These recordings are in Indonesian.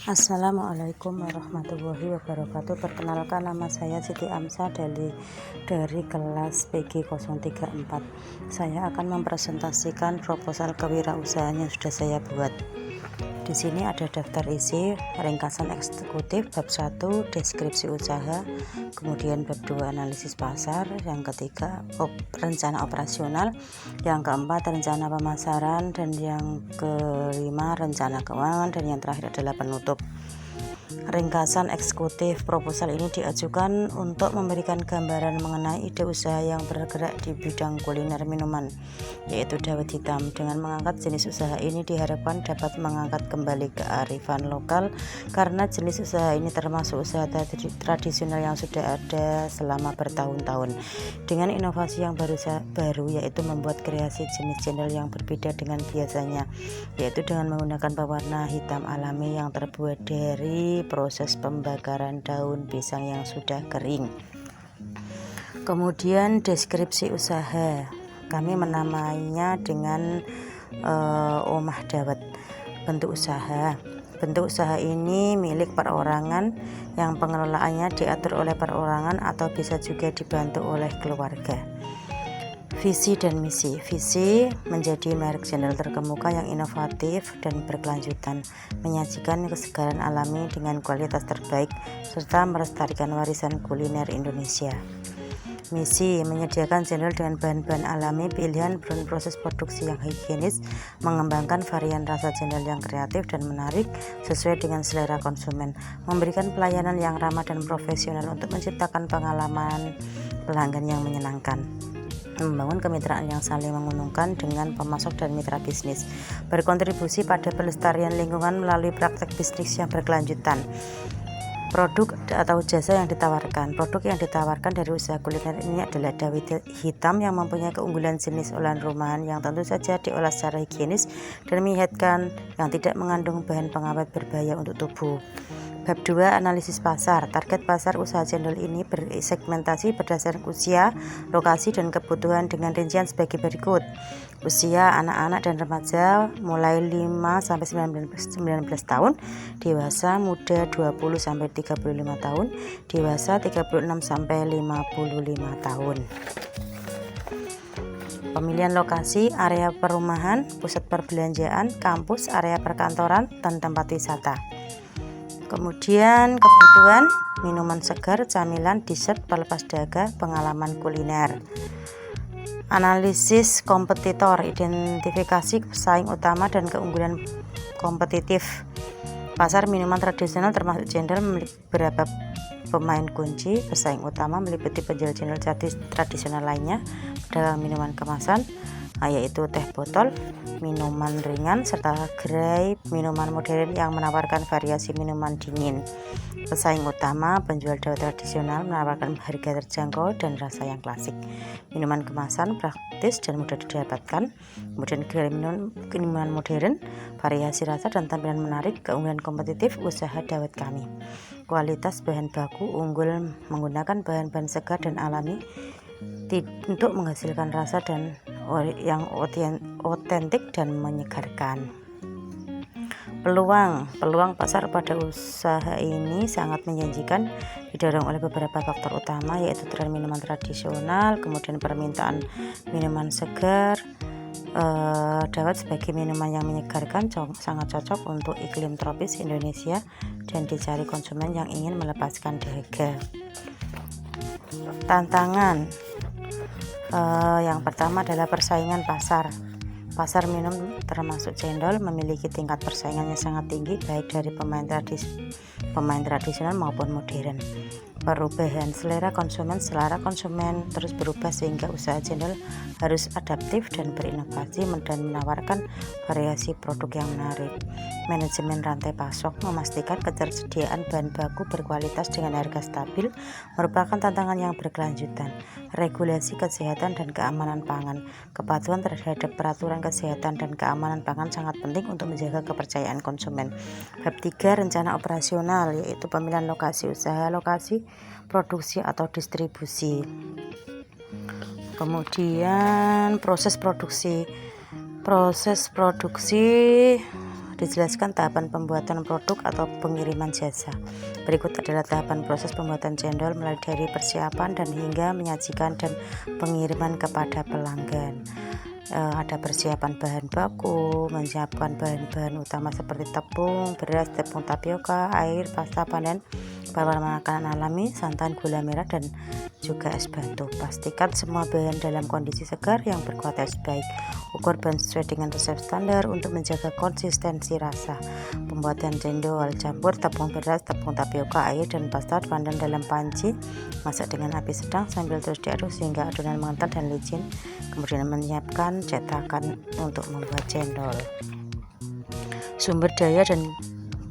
Assalamualaikum warahmatullahi wabarakatuh. Perkenalkan, nama saya Siti Amsa dari kelas PG034. Saya akan mempresentasikan proposal kewirausahaan yang sudah saya buat. Di sini ada daftar isi, ringkasan eksekutif, bab 1 deskripsi usaha, kemudian bab 2 analisis pasar, yang ketiga rencana operasional, yang keempat rencana pemasaran, dan yang kelima rencana keuangan, dan yang terakhir adalah penutup. Ringkasan eksekutif proposal ini diajukan untuk memberikan gambaran mengenai ide usaha yang bergerak di bidang kuliner minuman, yaitu dawet hitam. Dengan mengangkat jenis usaha ini diharapkan dapat mengangkat kembali kearifan lokal, karena jenis usaha ini termasuk usaha tradisional yang sudah ada selama bertahun-tahun. Dengan inovasi yang baru yaitu membuat kreasi jenis cendol yang berbeda dengan biasanya, yaitu dengan menggunakan pewarna hitam alami yang terbuat dari proses pembakaran daun pisang yang sudah kering. Kemudian deskripsi usaha, kami menamainya dengan omah dawet. Bentuk usaha ini milik perorangan yang pengelolaannya diatur oleh perorangan atau bisa juga dibantu oleh keluarga. Visi dan misi. Visi menjadi merek cendol terkemuka yang inovatif dan berkelanjutan, menyajikan kesegaran alami dengan kualitas terbaik, serta melestarikan warisan kuliner Indonesia. Misi menyediakan cendol dengan bahan-bahan alami pilihan dan proses produksi yang higienis, mengembangkan varian rasa cendol yang kreatif dan menarik sesuai dengan selera konsumen, memberikan pelayanan yang ramah dan profesional untuk menciptakan pengalaman pelanggan yang menyenangkan, membangun kemitraan yang saling menguntungkan dengan pemasok dan mitra bisnis, berkontribusi pada pelestarian lingkungan melalui praktek bisnis yang berkelanjutan. Produk atau jasa yang ditawarkan. Produk yang ditawarkan dari usaha kuliner ini adalah dawet hitam yang mempunyai keunggulan jenis olahan rumahan yang tentu saja diolah secara higienis dan menyehatkan, yang tidak mengandung bahan pengawet berbahaya untuk tubuh. Bab 2 analisis pasar. Target pasar usaha cendol ini bersegmentasi berdasarkan usia, lokasi, dan kebutuhan dengan rincian sebagai berikut. Usia anak-anak dan remaja mulai 5-19 tahun, dewasa muda 20-35 tahun, dewasa 36-55 tahun. Pemilihan lokasi, area perumahan, pusat perbelanjaan, kampus, area perkantoran, dan tempat wisata. Kemudian kebutuhan, minuman segar, camilan, dessert, pelepas dahaga, pengalaman kuliner. Analisis kompetitor, identifikasi pesaing utama dan keunggulan kompetitif. Pasar minuman tradisional termasuk cendol memiliki beberapa pemain kunci. Pesaing utama meliputi penjual cendol tradisional lainnya, pedagang minuman kemasan, yaitu teh botol, minuman ringan, serta gerai minuman modern yang menawarkan variasi minuman dingin. Pesaing utama penjual dawet tradisional menawarkan harga terjangkau dan rasa yang klasik. Minuman kemasan praktis dan mudah didapatkan. Kemudian gerai minuman modern, variasi rasa dan tampilan menarik. Keunggulan kompetitif usaha dawet kami. Kualitas bahan baku unggul menggunakan bahan-bahan segar dan alami untuk menghasilkan rasa dan yang otentik dan menyegarkan. Peluang pasar pada usaha ini sangat menjanjikan, didorong oleh beberapa faktor utama, yaitu tren minuman tradisional, kemudian permintaan minuman segar. Dawet sebagai minuman yang menyegarkan sangat cocok untuk iklim tropis Indonesia dan dicari konsumen yang ingin melepaskan dahaga. Tantangan yang pertama adalah persaingan pasar. Pasar minum termasuk cendol memiliki tingkat persaingan yang sangat tinggi, baik dari pemain tradisional maupun modern. Perubahan selera konsumen terus berubah, sehingga usaha cendol harus adaptif dan berinovasi dan menawarkan variasi produk yang menarik. Manajemen rantai pasok memastikan ketersediaan bahan baku berkualitas dengan harga stabil merupakan tantangan yang berkelanjutan. Regulasi kesehatan dan keamanan pangan. Kepatuhan terhadap peraturan kesehatan dan keamanan pangan sangat penting untuk menjaga kepercayaan konsumen. Bab 3 rencana operasional, yaitu pemilihan lokasi usaha, lokasi produksi atau distribusi. Kemudian proses produksi dijelaskan tahapan pembuatan produk atau pengiriman jasa. Berikut adalah tahapan proses pembuatan cendol mulai dari persiapan dan hingga menyajikan dan pengiriman kepada pelanggan. Ada persiapan bahan baku, menyiapkan bahan-bahan utama seperti tepung, beras, tepung tapioka, air, pasta pandan, bahan makanan alami, santan, gula merah, dan juga es batu. Pastikan semua bahan dalam kondisi segar yang berkualitas baik. Ukur bahan sesuai dengan resep standar untuk menjaga konsistensi rasa. Pembuatan cendol: campur tepung beras, tepung tapioka, air, dan pasta pandan dalam panci. Masak dengan api sedang sambil terus diaduk sehingga adonan mengental dan licin. Kemudian menyiapkan cetakan untuk membuat cendol. Sumber daya dan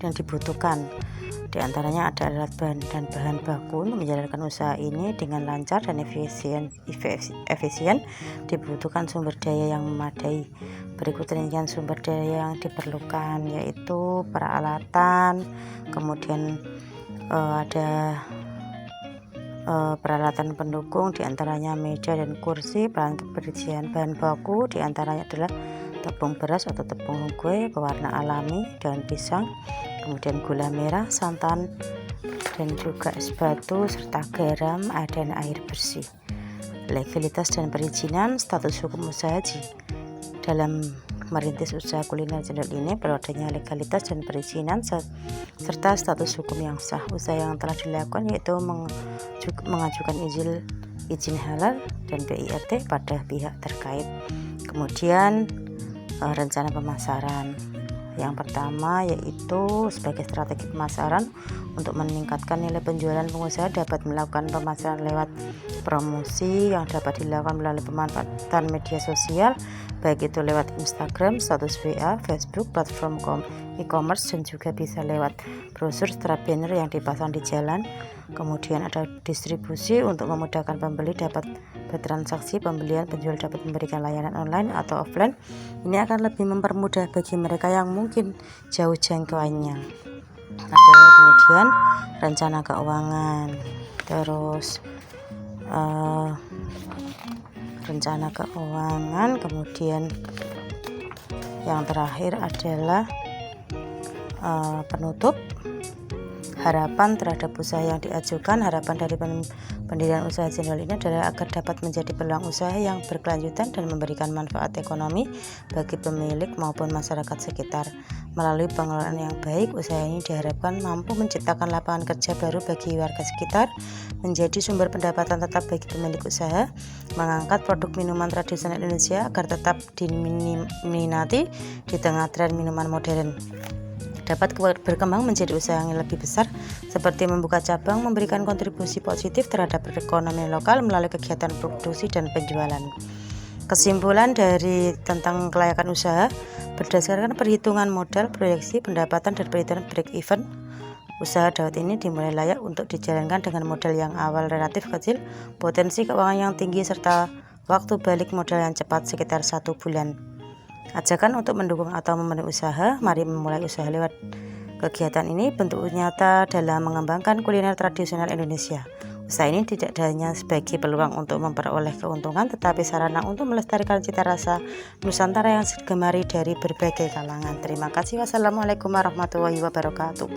yang dibutuhkan diantaranya ada alat bahan dan bahan baku. Untuk menjalankan usaha ini dengan lancar dan efisien dibutuhkan sumber daya yang memadai. Berikut rincian sumber daya yang diperlukan, yaitu peralatan, kemudian ada peralatan pendukung diantaranya meja dan kursi. Peralatan perincian bahan baku diantaranya adalah tepung beras atau tepung kue pewarna alami, daun pisang, kemudian gula merah, santan, dan juga es batu, serta garam dan air bersih. Legalitas dan perizinan. Status hukum usaha dalam merintis usaha kuliner cendol ini perlu adanya legalitas dan perizinan serta status hukum yang sah. Usaha yang telah dilakukan yaitu mengajukan izin halal dan PIRT pada pihak terkait. Kemudian rencana pemasaran. Yang pertama yaitu sebagai strategi pemasaran. Untuk meningkatkan nilai penjualan, pengusaha dapat melakukan pemasaran lewat promosi yang dapat dilakukan melalui pemanfaatan media sosial, baik itu lewat Instagram, status WA, Facebook, platform e-commerce, dan juga bisa lewat brosur, strap, banner yang dipasang di jalan. Kemudian ada distribusi untuk memudahkan pembeli dapat bertransaksi, pembelian, penjual dapat memberikan layanan online atau offline. Ini akan lebih mempermudah bagi mereka yang mungkin jauh jangkauannya. Ada kemudian rencana keuangan, terus rencana keuangan, kemudian yang terakhir adalah penutup. Harapan terhadap usaha yang diajukan. Harapan dari pendirian usaha cendol ini adalah agar dapat menjadi peluang usaha yang berkelanjutan dan memberikan manfaat ekonomi bagi pemilik maupun masyarakat sekitar. Melalui pengelolaan yang baik, usaha ini diharapkan mampu menciptakan lapangan kerja baru bagi warga sekitar, menjadi sumber pendapatan tetap bagi pemilik usaha, mengangkat produk minuman tradisional Indonesia agar tetap diminati di tengah tren minuman modern, dapat berkembang menjadi usaha yang lebih besar seperti membuka cabang, memberikan kontribusi positif terhadap perekonomian lokal melalui kegiatan produksi dan penjualan. Kesimpulan dari tentang kelayakan usaha: berdasarkan perhitungan modal, proyeksi pendapatan, dan perhitungan break even, usaha dawet ini dimulai layak untuk dijalankan dengan modal yang awal relatif kecil, potensi keuangan yang tinggi, serta waktu balik modal yang cepat sekitar 1 bulan. Ajakan untuk mendukung atau memenuhi usaha. Mari memulai usaha lewat kegiatan ini bentuk nyata dalam mengembangkan kuliner tradisional Indonesia. Usaha ini tidak hanya sebagai peluang untuk memperoleh keuntungan, tetapi sarana untuk melestarikan cita rasa Nusantara yang digemari dari berbagai kalangan. Terima kasih. Wassalamualaikum warahmatullahi wabarakatuh.